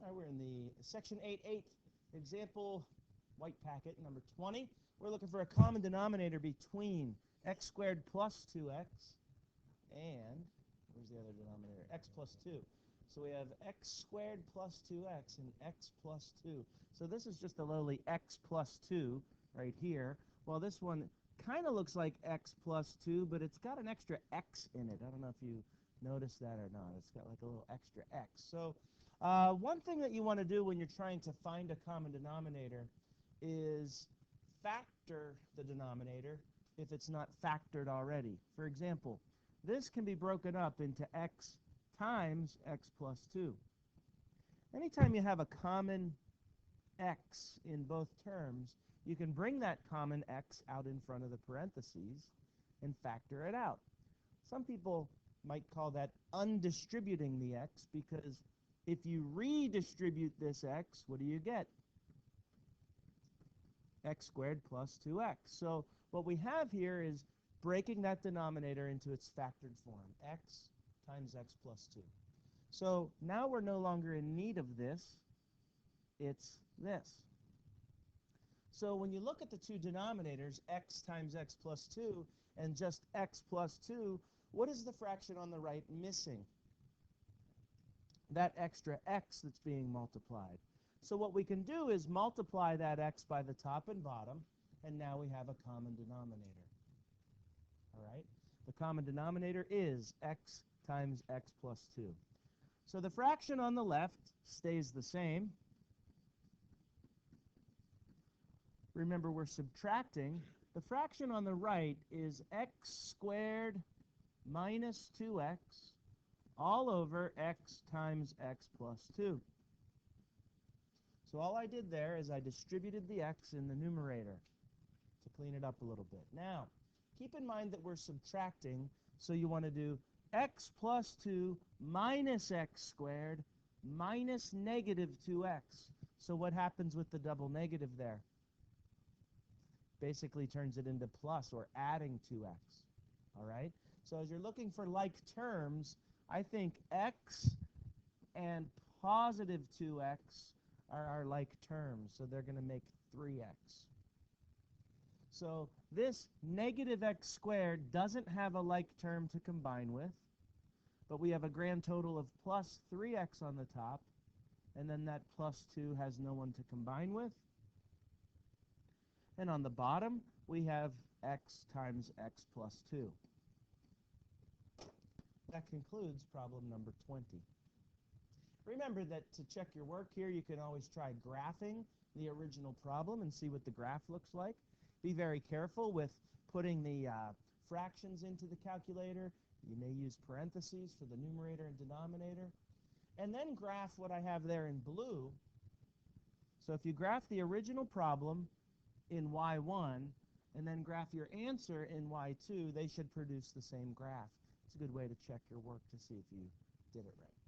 All right, we're in the section 8.8 example white packet number 20. We're looking for a common denominator between x squared plus 2x and, where's the other denominator, x plus 2. So we have x squared plus 2x and x plus 2. So this is just a lowly x plus 2 right here. Well, this one kind of looks like x plus 2, but it's got an extra x in it. I don't know if you noticed that or not. It's got like a little extra x. So one thing that you want to do when you're trying to find a common denominator is factor the denominator if it's not factored already. For example, this can be broken up into x times x plus 2. Anytime you have a common x in both terms, you can bring that common x out in front of the parentheses and factor it out. Some people might call that undistributing the x, because if you redistribute this x, what do you get? X squared plus 2x. So what we have here is breaking that denominator into its factored form, x times x plus 2. So now we're no longer in need of this. It's this. So when you look at the two denominators, x times x plus 2 and just x plus 2, what is the fraction on the right missing? That extra x that's being multiplied. So what we can do is multiply that x by the top and bottom, and now we have a common denominator. All right? The common denominator is x times x plus 2. So the fraction on the left stays the same. Remember, we're subtracting. The fraction on the right is x squared minus 2x all over x times x plus 2. So all I did there is I distributed the x in the numerator to clean it up a little bit. Now, keep in mind that we're subtracting, so you want to do x plus 2 minus x squared minus negative 2x. So what happens with the double negative there? Basically turns it into plus, or adding 2x. All right? So as you're looking for like terms, I think x and positive 2x are our like terms, so they're going to make 3x. So this negative x squared doesn't have a like term to combine with, but we have a grand total of plus 3x on the top, and then that plus 2 has no one to combine with. And on the bottom, we have x times x plus 2. That concludes problem number 20. Remember that to check your work here, you can always try graphing the original problem and see what the graph looks like. Be very careful with putting the fractions into the calculator. You may use parentheses for the numerator and denominator. And then graph what I have there in blue. So if you graph the original problem in y1 and then graph your answer in y2, they should produce the same graph. It's a good way to check your work to see if you did it right.